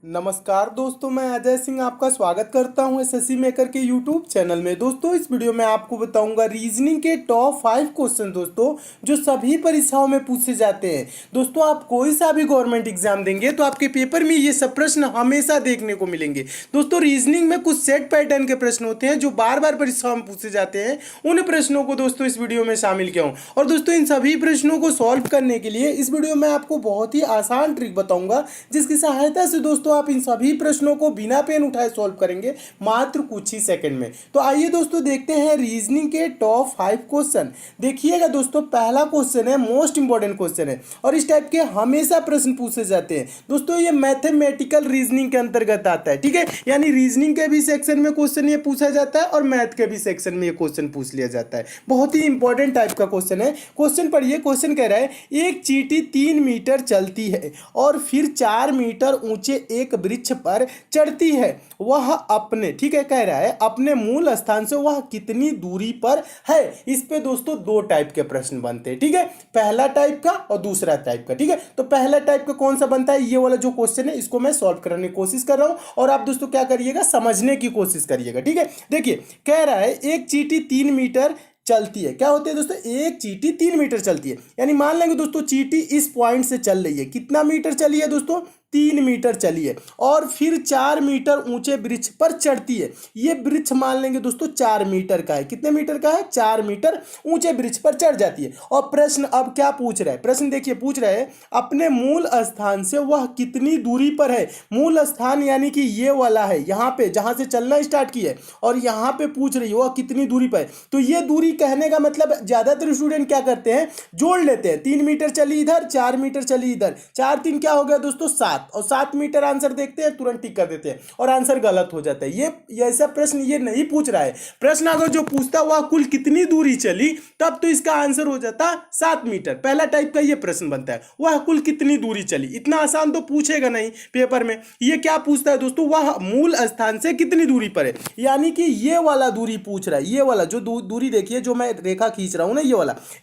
नमस्कार दोस्तों, मैं अजय सिंह आपका स्वागत करता हूं एसएससी मेकर के यूट्यूब चैनल में। दोस्तों इस वीडियो में आपको बताऊंगा रीजनिंग के टॉप 5 क्वेश्चन दोस्तों जो सभी परीक्षाओं में पूछे जाते हैं। दोस्तों आप कोई सा भी गवर्नमेंट एग्जाम देंगे तो आपके पेपर में ये सब प्रश्न हमेशा देखने को मिलेंगे। दोस्तों रीजनिंग में कुछ सेट पैटर्न के प्रश्न होते हैं जो बार बार परीक्षाओं में पूछे जाते हैं। उन प्रश्नों को दोस्तों इस वीडियो में शामिल किया हूँ और दोस्तों इन सभी प्रश्नों को सॉल्व करने के लिए इस वीडियो में आपको बहुत ही आसान ट्रिक बताऊंगा, जिसकी सहायता से दोस्तों आप इन सभी प्रश्नों को बिना पेन उठाए सॉल्व करेंगे मात्र कुछ ही सेकंड में। तो आइए दोस्तों देखते हैं रीजनिंग के टॉप 5 क्वेश्चन। देखिएगा दोस्तों, पहला क्वेश्चन है मोस्ट इंपॉर्टेंट क्वेश्चन है और इस टाइप के हमेशा प्रश्न पूछे जाते हैं। दोस्तों ये मैथमेटिकल रीजनिंग के अंतर्गत आता है, ठीक है। यानी रीजनिंग के भी सेक्शन में क्वेश्चन ये पूछा जाता है और मैथ के भी सेक्शन में ये क्वेश्चन पूछ लिया जाता है। बहुत ही इंपॉर्टेंट टाइप का क्वेश्चन है। क्वेश्चन पढ़िए, क्वेश्चन कह रहा है एक चींटी 3 मीटर चलती है और फिर 4 मीटर ऊंचे एक वृक्ष पर चढ़ती है। वह अपने, ठीक है, कह रहा है अपने मूल स्थान से वह कितनी दूरी पर है। इस पे दोस्तों दो टाइप के प्रश्न बनते हैं, ठीक है। पहला टाइप का और दूसरा टाइप का, ठीक है। तो पहला टाइप का कौन सा बनता है, ये वाला जो क्वेश्चन है इसको मैं सॉल्व करने की कोशिश कर रहा हूं और आप दोस्तों क्या करिएगा, समझने की कोशिश करिएगा, ठीक है। देखिए कह रहा है एक चींटी 3 मीटर चलती है। क्या होती है दोस्तों, एक चींटी 3 मीटर चलती है। यानी मान लेंगे दोस्तों चींटी इस पॉइंट से चल रही है। कितना मीटर चली है दोस्तों, 3 मीटर चली है और फिर 4 मीटर ऊंचे वृक्ष पर चढ़ती है। ये वृक्ष मान लेंगे दोस्तों 4 मीटर का है। कितने मीटर का है, 4 मीटर ऊंचे वृक्ष पर चढ़ जाती है। और प्रश्न अब क्या पूछ रहा है, प्रश्न देखिए पूछ रहा है अपने मूल स्थान से वह कितनी दूरी पर है। मूल स्थान यानी कि ये वाला है, यहाँ पे जहां से चलना स्टार्ट की है और यहाँ पे पूछ रही है वह कितनी दूरी पर है। तो ये दूरी कहने का मतलब ज्यादातर स्टूडेंट क्या करते हैं, जोड़ लेते हैं। 3 मीटर चली इधर, 4 मीटर चली इधर, 4 3 क्या हो गया दोस्तों 7 और 7 मीटर आंसर देखते हैं, तुरंत टिक कर देते हैं और आंसर गलत हो जाता है। ये ऐसा प्रश्न ये नहीं पूछ रहा है। प्रश्न अगर जो पूछता वह कुल कितनी दूरी चली, तब तो इसका आंसर हो जाता 7 मीटर। पहला टाइप का ये प्रश्न बनता है, वह कुल कितनी दूरी चली। इतना आसान तो पूछेगा नहीं पेपर में। ये क्या पूछता है दोस्तों, वह मूल स्थान से कितनी दूरी पर है। यानी कि ये वाला दूरी पूछ रहा है। ये वाला जो दूरी देखिए, जो मैं रेखा खींच रहा हूं ना,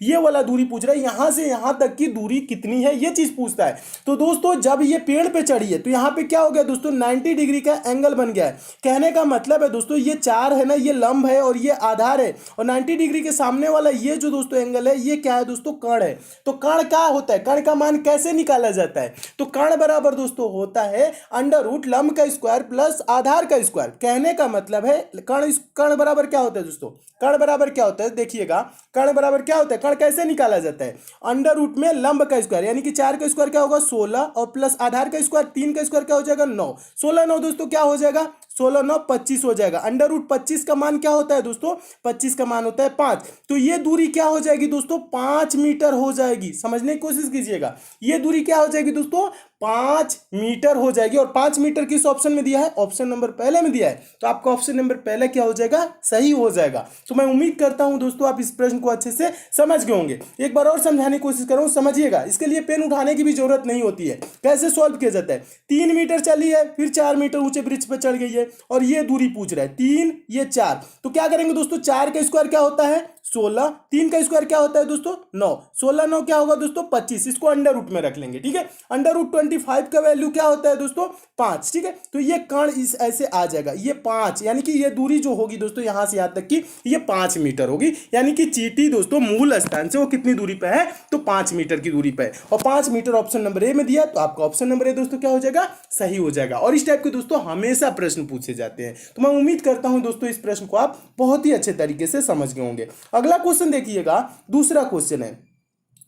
ये वाला दूरी पूछ रहा है। यहां से यहां तक की दूरी कितनी है, ये चीज पूछता है। तो दोस्तों जब ये पेड़ पे चढ़ी है तो यहाँ पे क्या हो गया दोस्तों, 90 डिग्री का एंगल बन गया है। कहने का मतलब है दोस्तों ये 4 है ना, ये लंब है और ये आधार है और 90 डिग्री के सामने वाला ये जो दोस्तों एंगल है, ये क्या है दोस्तों, कर्ण है। तो कर्ण क्या होता है, कर्ण का मान कैसे निकाला जाता है, तो कर्ण बराबर दोस्तों होता है अंडर रूट लंब का स्क्वायर प्लस आधार का स्क्वायर। कहने का मतलब है कर्ण बराबर क्या होता है दोस्तों, कर्ण बराबर क्या होता है, देखिएगा कर्ण बराबर क्या होता है, कर्ण कैसे निकाला जाता है, अंडर रूट में लंब का स्क्वायर यानी कि 4 का स्क्वायर क्या होगा 16 और प्लस आधार का स्क्वायर 3 का स्क्वायर क्या हो जाएगा 9। 16 9 दोस्तों क्या हो जाएगा, 16 9 25 हो जाएगा। अंडर रूट 25 का मान क्या होता है दोस्तों, 25 का मान होता है 5। तो ये दूरी क्या हो जाएगी दोस्तों, 5 मीटर हो जाएगी। समझने की कोशिश कीजिएगा, ये दूरी क्या हो जाएगी दोस्तों, 5 मीटर हो जाएगी। और 5 मीटर किस ऑप्शन में दिया है, ऑप्शन नंबर पहले में दिया है। तो आपका ऑप्शन नंबर पहले क्या हो जाएगा, सही हो जाएगा। तो मैं उम्मीद करता हूं दोस्तों आप इस प्रश्न को अच्छे से समझ गए होंगे। एक बार और समझाने की कोशिश कर रहा हूं, समझिएगा। इसके लिए पेन उठाने की भी जरूरत नहीं होती है। कैसे सॉल्व किया जाता है, 3 मीटर चली है, फिर 4 मीटर ऊंचे वृक्ष पर चढ़ गई है और ये दूरी पूछ रहा है 3 ये 4। तो क्या करेंगे दोस्तों, 4 का स्क्वायर क्या होता है 16, 3 का स्क्वायर क्या होता है दोस्तों 9, 16 9 क्या होगा दोस्तों 25। इसको अंडर रूट में रख लेंगे, ठीक है। अंडर रूट 25 का वैल्यू क्या होता है दोस्तों 5, ठीक है। तो ये कर्ण इस ऐसे आ जाएगा, ये 5 यानी कि ये दूरी जो होगी दोस्तों यहां से यहां तक की ये 5 मीटर होगी। यानी कि चींटी दोस्तों मूल स्थान से वो कितनी दूरी पे है, तो 5 मीटर की दूरी पे है और 5 मीटर ऑप्शन नंबर ए में दिया। तो आपका ऑप्शन नंबर ए दोस्तों क्या हो जाएगा, सही हो जाएगा। और इस टाइप के दोस्तों हमेशा प्रश्न पूछे जाते हैं। तो मैं उम्मीद करता हूं दोस्तों इस प्रश्न को आप बहुत ही अच्छे तरीके से समझ गए होंगे। अगला क्वेश्चन देखिएगा, दूसरा क्वेश्चन है।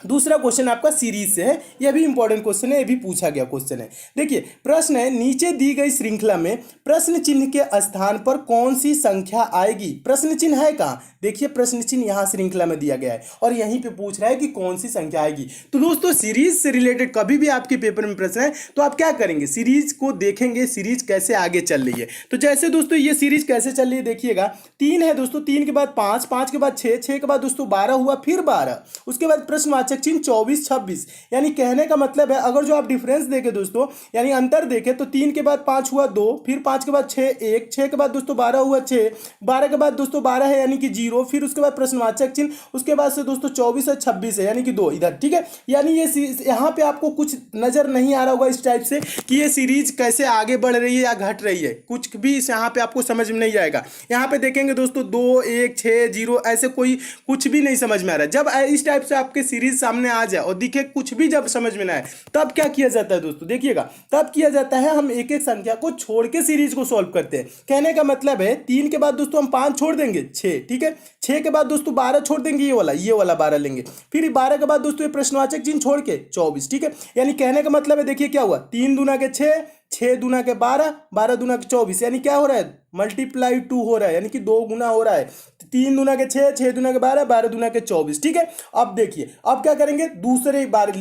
दूसरा क्वेश्चन आपका सीरीज से है, यह भी इंपॉर्टेंट क्वेश्चन है, यह भी पूछा गया क्वेश्चन है। देखिए प्रश्न है, नीचे दी गई श्रृंखला में प्रश्न चिन्ह के स्थान पर कौन सी संख्या आएगी। प्रश्न चिन्ह है कहाँ, देखिए प्रश्न चिन्ह यहाँ श्रृंखला में दिया गया है और यहीं पे पूछ रहा है कि कौन सी संख्या आएगी। तो दोस्तों सीरीज से रिलेटेड कभी भी आपके पेपर में प्रश्न है तो आप क्या करेंगे, सीरीज को देखेंगे, सीरीज कैसे आगे चल रही है। तो जैसे दोस्तों ये सीरीज कैसे चल रही है, देखिएगा 3 है दोस्तों, 3 के बाद 5, 5 के बाद 6, 6 के बाद दोस्तों 12 हुआ, फिर 12, उसके बाद प्रश्नवाचक प्रश्नवाचक चिन्ह 24 26। यानी कहने का मतलब है अगर जो आप डिफरेंस देखें दोस्तों, यानी अंतर देखें तो 3 के बाद 5 हुआ 2, फिर 5 के बाद 6 1, 6 के बाद दोस्तों 12 हुआ 6, 12 के बाद दोस्तों 12 है यानी कि 0, फिर उसके बाद प्रश्नवाचक चिन्ह, उसके बाद से दोस्तों 24 है 26 है यानी कि 2 इधर। ठीक है, यानी ये यहाँ पे आपको कुछ नजर नहीं आ रहा होगा इस टाइप से कि ये सीरीज कैसे आगे बढ़ रही है या घट रही है, कुछ भी इस यहाँ पे आपको समझ में नहीं आएगा। यहाँ पे देखेंगे दोस्तों 2 1 6 0 ऐसे कोई कुछ भी नहीं समझ में आ रहा है। जब इस टाइप से आपके सीरीज सामने आ जाए और दिखे कुछ भी जब समझ में ना आए, तब क्या किया जाता है दोस्तों, देखिएगा तब किया जाता है हम एक एक संख्या को छोड़ के सीरीज को सॉल्व करते हैं। कहने का मतलब है 3 के बाद दोस्तों हम 5 छोड़ देंगे 6, ठीक है, 6 के बाद दोस्तों 12 छोड़ देंगे, ये वाला 12 लेंगे, फिर 12 के बाद दोस्तों ये प्रश्नवाचक चिन्ह छोड़ के 24। ठीक है, यानी कहने का मतलब है देखिए क्या हुआ, 3 दूना के 6, 6 दूना के 12, 12 दूना के 24, यानी क्या हो रहा है, मल्टीप्लाई 2 हो रहा है, यानी कि 2 गुना हो रहा है। 3 दूना के 6, 6 दूना के 12, 12 दूना के 24। ठीक है, अब देखिए अब क्या करेंगे,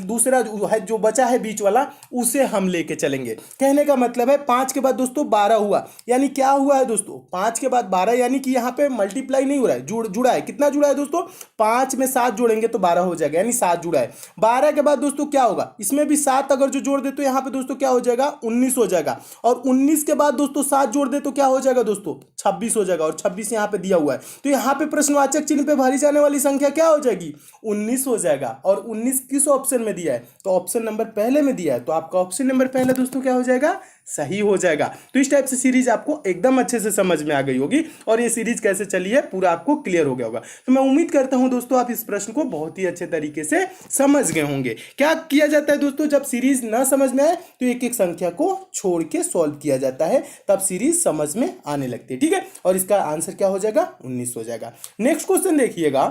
दूसरा जो बचा है बीच वाला उसे हम लेके चलेंगे। कहने का मतलब है 5 के बाद दोस्तों 12 हुआ, यानी क्या हुआ है दोस्तों, 5 के बाद 12 यानी कि यहाँ पे मल्टीप्लाई नहीं हो रहा है, जुड़ा है। कितना जुड़ा है दोस्तों, 5 में 7 जोड़ेंगे तो 12 हो जाएगा, यानी 7 जुड़ा है। 12 के बाद दोस्तों क्या होगा, इसमें भी 7 अगर जो जोड़ दे तो यहाँ पे दोस्तों क्या हो जाएगा, 19 हो जाएगा, और 19 के बाद दोस्तों 7 जोड़ दे तो क्या हो जाएगा दोस्तों, 26 हो जाएगा, और 26 यहाँ पे दिया हुआ है, तो यहाँ पे प्रश्नवाचक चिन्ह पे भरी जाने वाली संख्या क्या हो जाएगी, 19 हो जाएगा। और 19 किस ऑप्शन में दिया है, तो ऑप्शन नंबर पहले में दिया है, तो आपका ऑप्शन नंबर पहले दोस्तों क्या हो जाएगा, सही हो जाएगा। तो इस टाइप से सीरीज आपको एकदम अच्छे से समझ में आ गई होगी, और ये सीरीज कैसे चली है पूरा आपको क्लियर हो गया होगा। तो मैं उम्मीद करता हूं दोस्तों आप इस प्रश्न को बहुत ही अच्छे तरीके से समझ गए होंगे। क्या किया जाता है दोस्तों, जब सीरीज ना समझ में आए तो एक एक संख्या को छोड़ के सॉल्व किया जाता है, तब सीरीज समझ में आने लगती है। ठीक है, और इसका आंसर क्या हो जाएगा, 19 हो जाएगा। नेक्स्ट क्वेश्चन देखिएगा,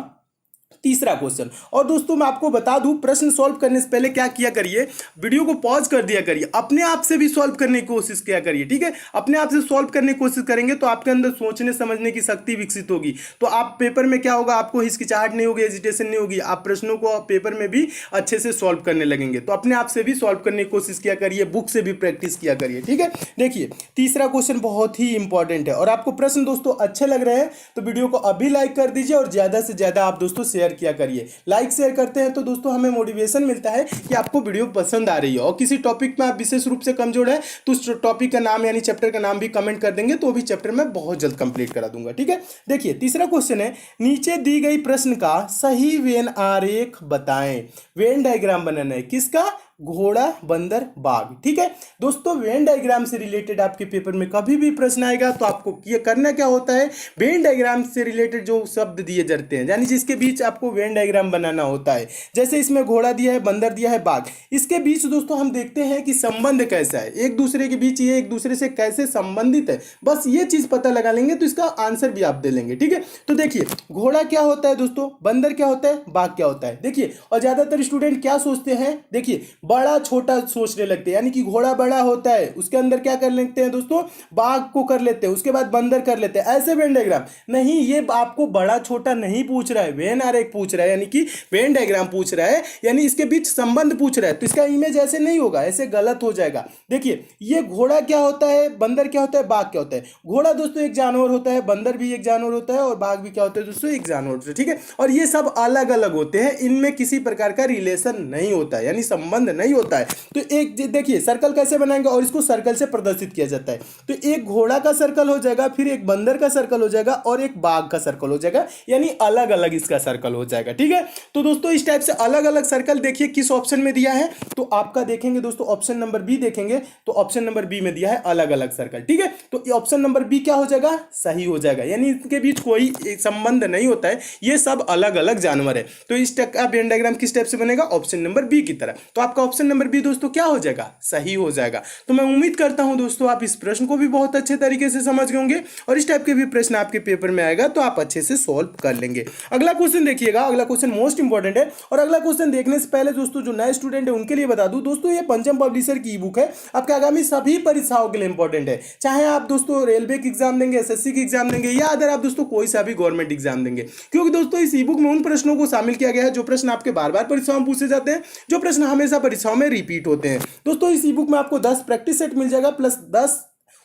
तीसरा क्वेश्चन। और दोस्तों मैं आपको बता दूं, प्रश्न सॉल्व करने से पहले क्या किया करिए, वीडियो को पॉज कर दिया करिए, अपने आप से भी सॉल्व करने की कोशिश किया करिए। ठीक है, अपने आप से सॉल्व करने की कोशिश करेंगे तो आपके अंदर सोचने समझने की शक्ति विकसित होगी, तो आप पेपर में क्या होगा, आपको हिचकिचाहट नहीं होगी, हेजिटेशन नहीं होगी, आप प्रश्नों को पेपर में भी अच्छे से सॉल्व करने लगेंगे। तो अपने आप से भी सॉल्व करने की कोशिश किया करिए, बुक से भी प्रैक्टिस किया करिए। ठीक है, देखिए तीसरा क्वेश्चन बहुत ही इंपॉर्टेंट है, और आपको प्रश्न दोस्तों अच्छे लग रहे हैं तो वीडियो को अभी लाइक कर दीजिए, और ज्यादा से ज्यादा आप दोस्तों शेयर किया करिए। लाइक शेयर करते हैं तो दोस्तों हमें मोटिवेशन मिलता है कि आपको वीडियो पसंद आ रही है, और किसी टॉपिक में आप विशेष रूप से कमजोर है तो उस टॉपिक का नाम यानी चैप्टर का नाम भी कमेंट कर देंगे, तो भी चैप्टर में बहुत जल्द कंप्लीट करा दूंगा। ठीक है, देखिए तीसरा क्वेश्चन है, नीचे दी गई प्रश्न का सही वेन आरेख बताएं। वेन डायग्राम बनाना है, किसका, घोड़ा बंदर बाघ। ठीक है दोस्तों, वेन डायग्राम से रिलेटेड आपके पेपर में कभी भी प्रश्न आएगा तो आपको ये करना क्या होता है, वेन डायग्राम से रिलेटेड जो शब्द दिए जाते हैं यानी जिसके बीच आपको वेन डायग्राम बनाना होता है, जैसे इसमें घोड़ा दिया है, बंदर दिया है, बाघ, इसके बीच दोस्तों हम देखते हैं कि संबंध कैसा है, एक दूसरे के बीच ये एक दूसरे से कैसे संबंधित है, बस ये चीज पता लगा लेंगे तो इसका आंसर भी आप दे लेंगे। ठीक है, तो देखिए घोड़ा क्या होता है दोस्तों, बंदर क्या होता है, बाघ क्या होता है। देखिए, और ज्यादातर स्टूडेंट क्या सोचते हैं, देखिए बड़ा छोटा सोचने लगते हैं, यानी कि घोड़ा बड़ा होता है उसके अंदर क्या कर लेते हैं दोस्तों, बाघ को कर लेते हैं, उसके बाद बंदर कर लेते हैं, ऐसे वेन डायग्राम नहीं, ये आपको बड़ा छोटा नहीं पूछ रहा है, वेन आरेख पूछ रहा है, यानी कि वेन डायग्राम पूछ रहा है, यानी इसके बीच संबंध पूछ रहा है, तो इसका इमेज ऐसे नहीं होगा, ऐसे गलत हो जाएगा। देखिए ये घोड़ा क्या होता है, बंदर क्या होता है, बाघ क्या होता है। घोड़ा दोस्तों एक जानवर होता है, बंदर भी एक जानवर होता है, और बाघ भी क्या होता है दोस्तों, एक जानवर होता है। ठीक है, और ये सब अलग अलग होते हैं, इनमें किसी प्रकार का रिलेशन नहीं होता है, यानी संबंध नहीं होता है। तो एक देखिए सर्कल कैसे बनाएंगे, और इसको सर्कल से प्रदर्शित किया जाता है, तो एक घोड़ा का सर्कल हो जाएगा, फिर एक बंदर का सर्कल हो जाएगा, और एक बाघ का सर्कल हो जाएगा, यानी अलग अलग इसका सर्कल हो जाएगा। ठीक है, तो दोस्तों इस टाइप से अलग अलग सर्कल देखिए किस ऑप्शन में दिया है, तो आपका देखेंगे दोस्तों ऑप्शन नंबर बी देखेंगे, तो ऑप्शन नंबर बी में दिया है अलग अलग सर्कल। ठीक है, तो ऑप्शन नंबर बी क्या हो जाएगा, सही हो जाएगा, यानी इनके बीच कोई संबंध नहीं होता है, ये सब अलग अलग जानवर है। तो इस टाइप का वेन डायग्राम किस टाइप से बनेगा, ऑप्शन नंबर बी की तरह। तो आपका ऑप्शन नंबर बी दोस्तों क्या हो जाएगा, सही हो जाएगा। तो मैं उम्मीद करता हूं दोस्तों आप इस प्रश्न को भी बहुत अच्छे तरीके से समझ गए होंगे, और इस टाइप के भी प्रश्न आपके पेपर में आएगा तो आप अच्छे से सॉल्व कर लेंगे। अगला क्वेश्चन देखिएगा, अगला क्वेश्चन मोस्ट इंपॉर्टेंट है, और अगला क्वेश्चन देखने से पहले दोस्तों जो नए स्टूडेंट है उनके लिए बता दूं दोस्तों, ये पंचम पब्लिशर की ई बुक है, आपके आगामी सभी परीक्षाओं के लिए इंपॉर्टेंट है, चाहे आप दोस्तों रेलवे की एग्जाम देंगे, एसएससी की एग्जाम देंगे, या अगर आप दोस्तों कोई सा भी गवर्नमेंट एग्जाम देंगे, क्योंकि दोस्तों इस ई बुक में उन प्रश्नों को शामिल किया गया है जो प्रश्न आपके बार बार परीक्षाओं में पूछे जाते हैं, जो प्रश्न हमेशा परीक्षाओं में रिपीट होते हैं। दोस्तों इस ई बुक में आपको 10 प्रैक्टिस सेट मिल जाएगा, प्लस 10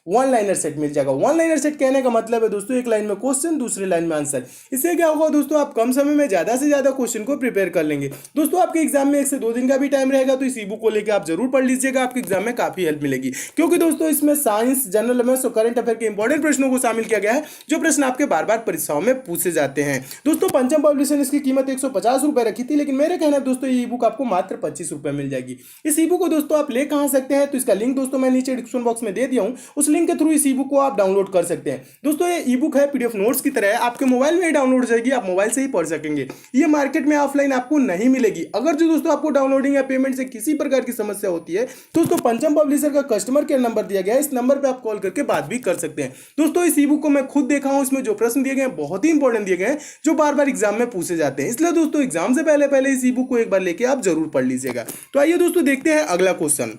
वन लाइनर सेट मिल जाएगा। वन लाइनर सेट कहने का मतलब है दोस्तों एक लाइन में क्वेश्चन, दूसरे लाइन में आंसर। इससे क्या होगा दोस्तों, आप कम समय में ज्यादा से ज्यादा क्वेश्चन को प्रिपेयर कर लेंगे। दोस्तों आपके एग्जाम में 1 से 2 दिन का भी टाइम रहेगा, तो इस ई बुक को लेकर आप जरूर पढ़ लीजिएगा, आपके एग्जाम में काफी हेल्प मिलेगी। क्योंकि दोस्तों इसमें साइंस, जनरल अवेयरनेस और करंट अफेयर के इंपॉर्टेंट प्रश्नों को शामिल किया गया है, जो प्रश्न आपके बार बार परीक्षाओं में पूछे जाते हैं। दोस्तों पंचम पब्लिशर ने इसकी कीमत 150 रुपए रखी थी, लेकिन मेरे कहना है दोस्तों ये ई बुक आपको मात्र 25 रुपए मिल जाएगी। इस ई बुक को दोस्तों आप ले कहां सकते हैं, तो इसका लिंक दोस्तों मैं नीचे डिस्क्रिप्शन बॉक्स में दे दिया हूं, उस लिंक के थ्रू इस ई बुक को आप डाउनलोड कर सकते हैं। दोस्तों ये ई बुक है पीडीएफ नोट्स की तरह है, आपके मोबाइल में ही डाउनलोड हो जाएगी, आप मोबाइल से ही पढ़ सकेंगे। ये मार्केट में ऑफलाइन आपको नहीं मिलेगी। अगर जो दोस्तों आपको डाउनलोडिंग या पेमेंट से किसी प्रकार की समस्या होती है, दोस्तों पंचम पब्लिशर का कस्टमर केयर नंबर दिया गया है, इस नंबर पर आप कॉल करके बात भी कर सकते हैं। दोस्तों इस ई बुक को मैं खुद देखा हूं, इसमें जो प्रश्न दिए गए हैं बहुत ही इंपॉर्टेंट दिए गए हैं, जो बार बार एग्जाम में पूछे जाते हैं। इसलिए दोस्तों एग्जाम से पहले इस ई बुक को एक बार लेके आप जरूर पढ़ लीजिएगा। तो आइए दोस्तों देखते हैं अगला क्वेश्चन।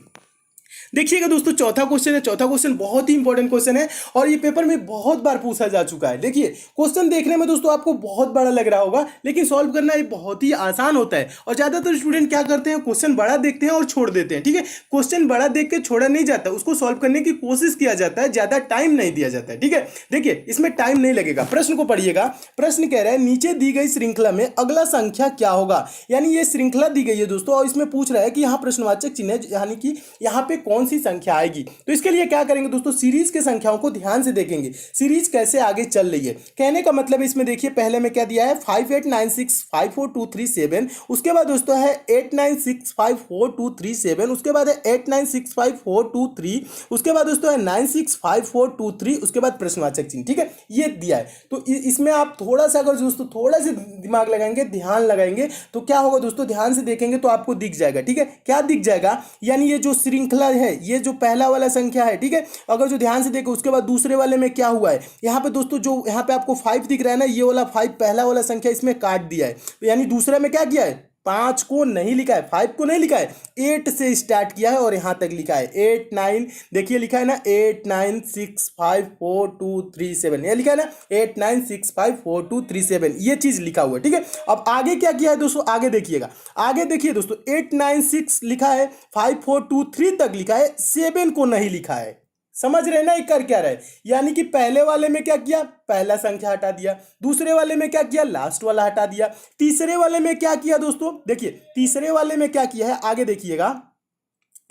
देखिएगा दोस्तों चौथा क्वेश्चन है। चौथा क्वेश्चन बहुत ही इंपॉर्टेंट क्वेश्चन है और ये पेपर में बहुत बार पूछा जा चुका है। देखिए क्वेश्चन देखने में दोस्तों आपको बहुत बड़ा लग रहा होगा, लेकिन सॉल्व करना ये बहुत ही आसान होता है। और ज्यादातर स्टूडेंट क्या करते हैं, क्वेश्चन बड़ा देखते हैं और छोड़ देते हैं। ठीक है, क्वेश्चन बड़ा देख के छोड़ा नहीं जाता, उसको सॉल्व करने की कोशिश किया जाता है, ज्यादा टाइम नहीं दिया जाता है। ठीक है, देखिए इसमें टाइम नहीं लगेगा। प्रश्न को पढ़िएगा। प्रश्न कह रहा है नीचे दी गई श्रृंखला में अगला संख्या क्या होगा। यानी ये श्रृंखला दी गई है दोस्तों, और इसमें पूछ रहा है कि यहाँ प्रश्नवाचक चिन्ह यानी कि यहाँ पे कौन सी संख्या आएगी। तो इसके लिए क्या करेंगे दोस्तों, सीरीज के संख्याओं को ध्यान से देखेंगे, सीरीज कैसे आगे चल रही है। कहने का मतलब इसमें देखिए पहले में क्या दिया है 5896542337, उसके बाद दोस्तों है 89654237, उसके बाद है 896543, उसके बाद दोस्तों है 965423, उसके बाद प्रश्नवाचक चिन्ह। ठीक है, ये दिया है। तो इसमें आप थोड़ा सा अगर दोस्तों थोड़ा सा दिमाग लगाएंगे, ध्यान लगाएंगे, तो क्या होगा दोस्तों, ध्यान से देखेंगे तो आपको दिख जाएगा। ठीक है, क्या दिख जाएगा, यानी ये जो श्रृंखला है, ये जो पहला वाला संख्या है, ठीक है, अगर जो ध्यान से देखो उसके बाद दूसरे वाले में क्या हुआ है, यहाँ पे दोस्तों जो यहाँ पे आपको 5 दिख रहा है ना, ये वाला 5 पहला वाला संख्या इसमें काट दिया है। तो यानी दूसरे में क्या किया है, 5 को नहीं लिखा है, 5 को नहीं लिखा है, 8 से स्टार्ट किया है और यहां तक लिखा है 8 9, देखिए लिखा है ना 89654237, ये लिखा है ना 89654237, ये चीज लिखा हुआ है। ठीक है, अब आगे क्या किया है दोस्तों, आगे देखिएगा, आगे देखिए दोस्तों 896 लिखा है, 5423 तक लिखा है, 7 को नहीं लिखा है। समझ रहे ना ये कर क्या रहा है, यानी कि पहले वाले में क्या किया, पहला संख्या हटा दिया, दूसरे वाले में क्या किया, लास्ट वाला हटा दिया, तीसरे वाले में क्या किया दोस्तों, देखिए तीसरे वाले में क्या किया है, आगे देखिएगा,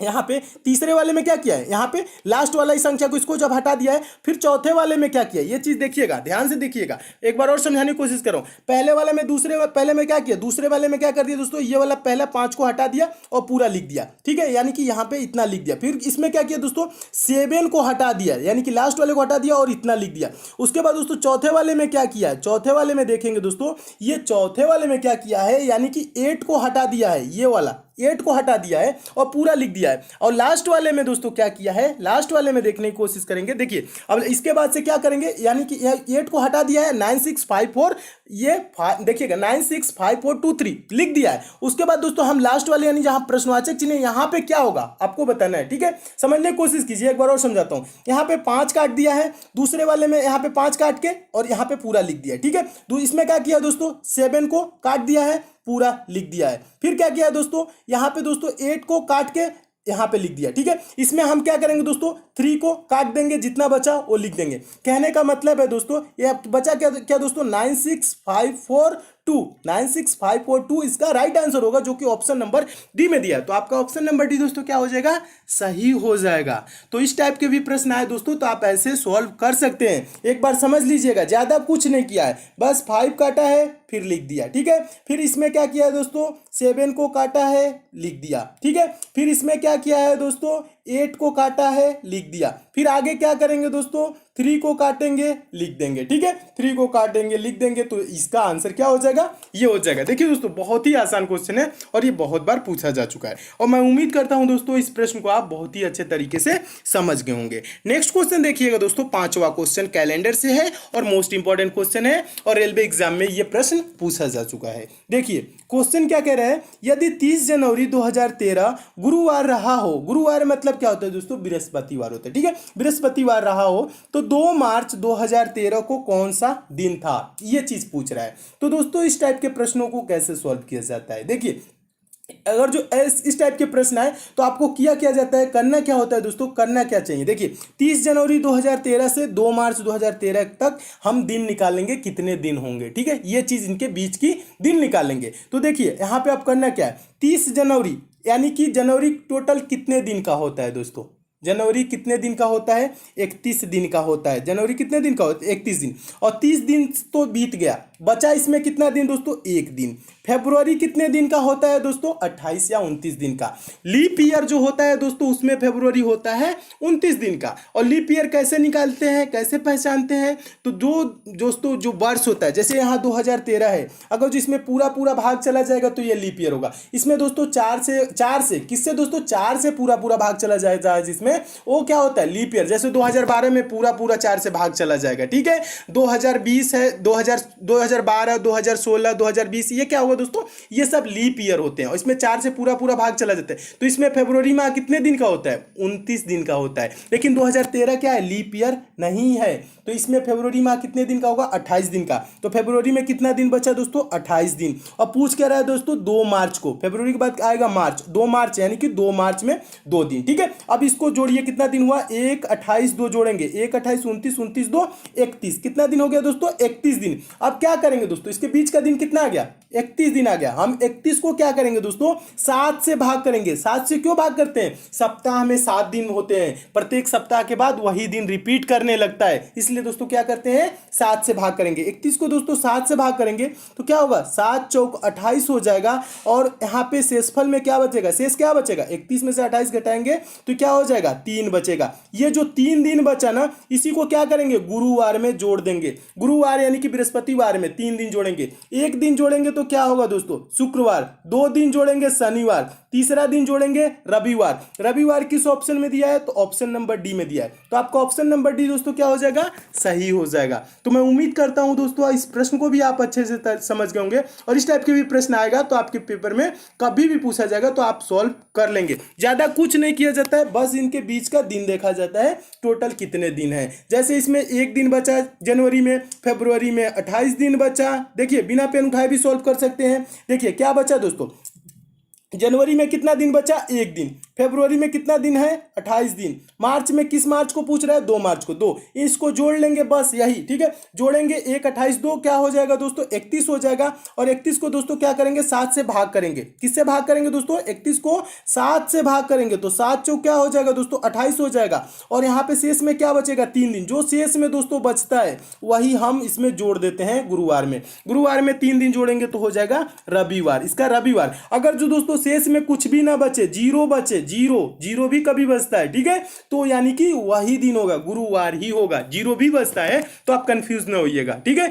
यहाँ पे तीसरे वाले में क्या किया है, यहाँ पे लास्ट वाला ही संख्या को इसको जब हटा दिया है, फिर चौथे वाले में क्या किया, ये चीज देखिएगा, ध्यान से देखिएगा, एक बार और समझाने की कोशिश कर रहा हूं। पहले वाले में पहले में क्या किया, दूसरे वाले में क्या कर दिया दोस्तों, ये वाला पहला 5 को हटा दिया और पूरा लिख दिया। ठीक है, यानी कि यहाँ पे इतना लिख दिया। फिर इसमें क्या किया दोस्तों, 7 को हटा दिया, यानी कि लास्ट वाले को हटा दिया और इतना लिख दिया। उसके बाद दोस्तों चौथे वाले में क्या किया है, चौथे वाले में देखेंगे दोस्तों, ये चौथे वाले में क्या किया है, यानी कि 8 को हटा दिया है, ये वाला 8 को हटा दिया है और पूरा लिख दिया है। और लास्ट वाले में दोस्तों क्या किया है, लास्ट वाले में देखने की कोशिश करेंगे। देखिए अब इसके बाद से क्या करेंगे, यानी कि 8 को हटा दिया है, 9654, ये देखिएगा 965423 लिख दिया है। उसके बाद दोस्तों हम लास्ट वाले यानी जहां प्रश्नवाचक चिन्ह यहाँ पे क्या होगा आपको बताना है। ठीक है, समझने की कोशिश कीजिए, एक बार और समझाता हूं। यहाँ पे 5 काट दिया है, दूसरे वाले में यहाँ पे 5 काट के और यहाँ पे पूरा लिख दिया है। ठीक है, तो इसमें क्या किया दोस्तों, 7 को काट दिया है, पूरा लिख दिया है। फिर क्या किया है दोस्तों, यहाँ पे दोस्तों 8 को काट के यहाँ पे लिख दिया। ठीक है, इसमें हम क्या करेंगे दोस्तों, 3 को काट देंगे, जितना बचा वो लिख देंगे। कहने का मतलब है दोस्तों ये बचा क्या क्या दोस्तों, 96542 इसका राइट आंसर होगा, जो कि ऑप्शन नंबर डी में दिया है। तो आपका ऑप्शन नंबर डी दोस्तों क्या हो जाएगा, सही हो जाएगा। तो इस टाइप के भी प्रश्न आए दोस्तों तो आप ऐसे सॉल्व कर सकते हैं। एक बार समझ लीजिएगा, ज्यादा कुछ नहीं किया है, बस 5 काटा है फिर लिख दिया। ठीक है, फिर इसमें क्या किया है दोस्तों, 7 को काटा है लिख दिया। ठीक है, फिर इसमें क्या किया है दोस्तों, 8 को काटा है लिख दिया। फिर आगे क्या करेंगे दोस्तों, 3 को काटेंगे लिख देंगे। ठीक है, 3 को काटेंगे लिख देंगे, तो इसका आंसर क्या हो जाएगा, ये हो जाएगा। देखिए दोस्तों बहुत ही आसान क्वेश्चन है और ये बहुत बार पूछा जा चुका है, और मैं उम्मीद करता हूं दोस्तों इस प्रश्न को आप बहुत ही अच्छे तरीके से समझ गए होंगे। नेक्स्ट क्वेश्चन देखिएगा दोस्तों, 5वां क्वेश्चन कैलेंडर से है और मोस्ट इंपॉर्टेंट क्वेश्चन है, और रेलवे एग्जाम में ये प्रश्न पूछा जा चुका है। देखिए क्वेश्चन क्या कह रहा है, यदि 30 जनवरी 2013 गुरुवार रहा हो, गुरुवार मतलब क्या होता है दोस्तों, बृहस्पतिवार होता है। ठीक है, बृहस्पतिवार रहा हो तो 2 मार्च 2013 को कौन सा दिन था, ये चीज पूछ रहा है। तो दोस्तों इस टाइप के प्रश्नों को कैसे सॉल्व किया जाता है, देखिए अगर जो इस टाइप के प्रश्न आए तो आपको किया जाता है, करना क्या होता है दोस्तों, करना क्या चाहिए। देखिए 30 जनवरी 2013 से 2 मार्च 2013 तक हम दिन निकालेंगे, कितने दिन होंगे, ठीक है, ये चीज इनके बीच की दिन निकालेंगे। तो देखिए यहाँ पे आप करना क्या है, 30 जनवरी यानी कि जनवरी टोटल कितने दिन का होता है दोस्तों, जनवरी कितने दिन का होता है, 31 दिन का होता है। जनवरी कितने दिन का होता है, 31 दिन। और 30 दिन तो बीत गया, बचा इसमें कितना दिन दोस्तों, एक दिन। फेब्रुवरी कितने दिन का होता है दोस्तों, 28 या 29 दिन का। लीप ईयर जो होता है दोस्तों उसमें फेब्रुवरी होता है 29 दिन का। और लीप ईयर कैसे निकालते हैं, कैसे पहचानते हैं, तो दोस्तों जो वर्ष होता है, जैसे यहाँ 2013 है, अगर जो इसमें पूरा पूरा भाग चला जाएगा तो ये लीप ईयर होगा। इसमें दोस्तों चार से किससे दोस्तों, 4 से पूरा पूरा भाग चला जाएगा, जिसमें वो क्या होता है, लीप ईयर। जैसे 2012 में पूरा पूरा 4 से भाग चला जाएगा, ठीक है। 2020 है, 2012, 2016, 2020, ये क्या होगा दोस्तों, ये सब लीप ईयर होते हैं और इसमें 4 से पूरा पूरा भाग चला जाता है। तो इसमें फरवरी माह कितने दिन का होता है, 29 दिन का होता है। लेकिन 2013 क्या है, लीप ईयर नहीं है, तो इसमें फरवरी माह कितने दिन का होगा, 28 दिन का। तो फरवरी में कितना दिन बचा दोस्तों, 28 दिन। और पूछ क्या रहा है दोस्तों, 2 मार्च को, फरवरी के बाद आएगा मार्च, 2 मार्च यानी कि 2 मार्च में 2 दिन, ठीक है। अब इसको जोड़िए, कितना दिन हुआ, 1, 28, 2 जोड़ेंगे, 1, 28, 29, 29, 2, 31, कितना दिन हो गया दोस्तों, 31 दिन। अब क्या करेंगे दोस्तों, इसके बीच का दिन कितना आ गया, 31 दिन आ गया। हम 31 को क्या करेंगे दोस्तों, 7 से भाग करेंगे। 7 से क्यों भाग करते हैं, सप्ताह में 7 दिन होते हैं, प्रत्येक सप्ताह के बाद वही दिन रिपीट करने लगता है, इसलिए दोस्तों क्या करते हैं, 7 से भाग करेंगे। 31 को दोस्तों 7 से भाग करेंगे तो क्या होगा, 7 चौक 28 हो जाएगा। और यहाँ पे शेषफल में क्या बचेगा, शेष क्या बचेगा, 31 में से 28 घटाएंगे तो क्या हो जाएगा, 3 बचेगा। ये जो 3 दिन बचा ना, इसी को क्या करेंगे, गुरुवार में जोड़ देंगे। गुरुवार यानी कि बृहस्पतिवार में 3 दिन जोड़ेंगे। एक दिन जोड़ेंगे तो क्या होगा दोस्तों, शुक्रवार। 2 दिन जोड़ेंगे, शनिवार। तीसरा दिन जोड़ेंगे, रविवार। रविवार किस ऑप्शन में दिया है, तो ऑप्शन नंबर डी में दिया है, तो आपका ऑप्शन नंबर डी दोस्तों क्या हो जाएगा, सही हो जाएगा। तो मैं उम्मीद करता हूं दोस्तों इस प्रश्न को भी आप अच्छे से समझ गए होंगे, और इस टाइप के भी प्रश्न आएगा तो आपके पेपर में कभी भी पूछा जाएगा तो आप सॉल्व कर लेंगे। ज्यादा कुछ नहीं किया जाता है, बस इनके बीच का दिन देखा जाता है, टोटल कितने दिन है। जैसे इसमें एक दिन बचा जनवरी में, फरवरी में 28 दिन बचा। देखिए बिना पेन उठाए भी सॉल्व कर सकते हैं। देखिए क्या बचा दोस्तों, जनवरी में कितना दिन बचा, एक दिन। फरवरी में कितना दिन है, 28 दिन। मार्च में किस मार्च को पूछ रहा है, 2 मार्च को, 2। इसको जोड़ लेंगे बस यही, ठीक है। जोड़ेंगे 1, 28, 2 क्या हो जाएगा दोस्तों, 31 हो जाएगा। और 31 को दोस्तों क्या करेंगे, 7 से भाग करेंगे। किससे भाग करेंगे दोस्तों, 31 को 7 से भाग करेंगे तो 7 चौक क्या हो जाएगा दोस्तों, 28 हो जाएगा। और यहाँ पे शेष में क्या बचेगा, 3 दिन। जो शेष में दोस्तों बचता है वही हम इसमें जोड़ देते हैं गुरुवार में। गुरुवार में 3 दिन जोड़ेंगे तो हो जाएगा रविवार, इसका रविवार। अगर जो दोस्तों शेष में कुछ भी ना बचे, जीरो बचे, जीरो भी कभी बचता है, ठीक है, तो यानी कि वही दिन होगा, गुरुवार ही होगा। जीरो भी बचता है तो आप कंफ्यूज ना होइएगा, ठीक है।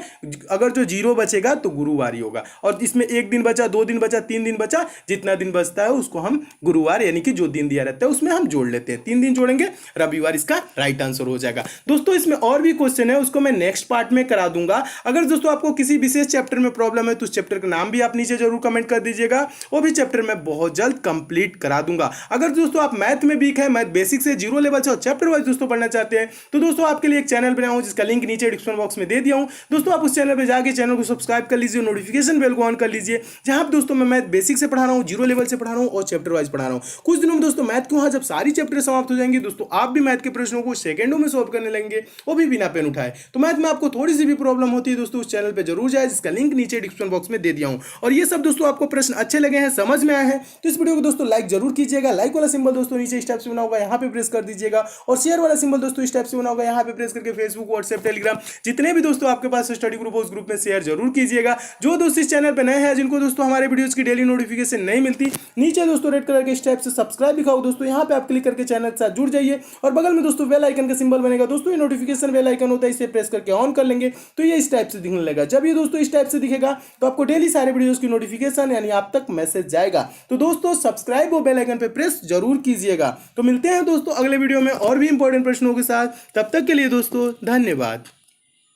अगर जो जीरो बचेगा तो गुरुवार ही होगा। और इसमें 1 दिन बचा, 2 दिन बचा, 3 दिन बचा, जितना दिन बचता है उसको हम गुरुवार यानी कि जो दिन दिया रहता है उसमें हम जोड़ लेते हैं। 3 दिन जोड़ेंगे, रविवार इसका राइट आंसर हो जाएगा। दोस्तों इसमें और भी क्वेश्चन है, उसको मैं नेक्स्ट पार्ट में करा दूंगा। अगर दोस्तों आपको किसी विशेष चैप्टर में प्रॉब्लम है तो उस चैप्टर का नाम भी आप नीचे जरूर कमेंट कर दीजिएगा, वो भी चैप्टर में बहुत जल्द कंप्लीट करा दूंगा। अगर दोस्तों आप मैथ में वीक है, मैथ बेसिक से जीरो लेवल से और चैप्टर वाइज दोस्तों पढ़ना चाहते हैं तो दोस्तों आपके लिए एक चैनल बनाया हूं जिसका लिंक नीचे डिस्क्रिप्शन बॉक्स में दे दिया हूं। दोस्तों आप उस चैनल पे जाके चैनल को सब्सक्राइब कर लीजिए, नोटिफिकेशन बेल को ऑन कर लीजिए, जहां दोस्तों मैं मैथ बेसिक से पढ़ा रहा हूं, जीरो लेवल से पढ़ा रहा हूं और चैप्टर वाइज पढ़ा रहा हूं। कुछ दिनों में दोस्तों मैथ के वहां जब सारी चैप्टर समाप्त हो जाएंगे दोस्तों आप भी मैथ के प्रश्नों को सेकंडों में सॉल्व करने लगेंगे, वो भी बिना पेन उठाए। तो मैथ में आपको थोड़ी सी भी प्रॉब्लम होती है दोस्तों उस चैनल पे जरूर जाए, जिसका लिंक नीचे डिस्क्रिप्शन बॉक्स में दे दिया हूं। और ये सब दोस्तों आपको प्रश्न अच्छे लगे हैं, समझ में आए हैं तो इस वीडियो को दोस्तों लाइक जरूर कीजिएगा। लाइक वाला सिंबल दोस्तों नीचे इस टाइप से बना होगा, यहाँ पे प्रेस कर दीजिएगा। और शेयर वाला सिंबल दोस्तों इस टाइप से बना होगा, यहाँ पे प्रेस करके फेसबुक, व्हाट्सएप, टेलीग्राम जितने भी दोस्तों आपके पास स्टडी ग्रुप हो उस ग्रुप में शेयर जरूर कीजिएगा। जो दोस्त इस चैनल पे नए हैं, जिनको दोस्तों हमारे वीडियोस की डेली नोटिफिकेशन नहीं मिलती, नीचे दोस्तों रेड कलर के इस टाइप से सब्सक्राइब लिखा हो दोस्तों, यहाँ पे आप क्लिक करके चैनल के साथ जुड़ जाइए। और बगल में दोस्तों बेल आइकन का सिंबल बनेगा दोस्तों, ये नोटिफिकेशन बेल आइकन होता है, इसे प्रेस करके ऑन कर लेंगे तो ये इस टाइप से दिखने लगेगा। जब ये दोस्तों इस टाइप से दिखेगा तो आपको डेली सारे वीडियोस की नोटिफिकेशन यानी आप तक मैसेज जाएगा। तो दोस्तों सब्सक्राइब और बेल आइकन पे प्रेस जरूर कीजिएगा। तो मिलते हैं दोस्तों अगले वीडियो में और भी इंपॉर्टेंट प्रश्नों के साथ, तब तक के लिए दोस्तों धन्यवाद।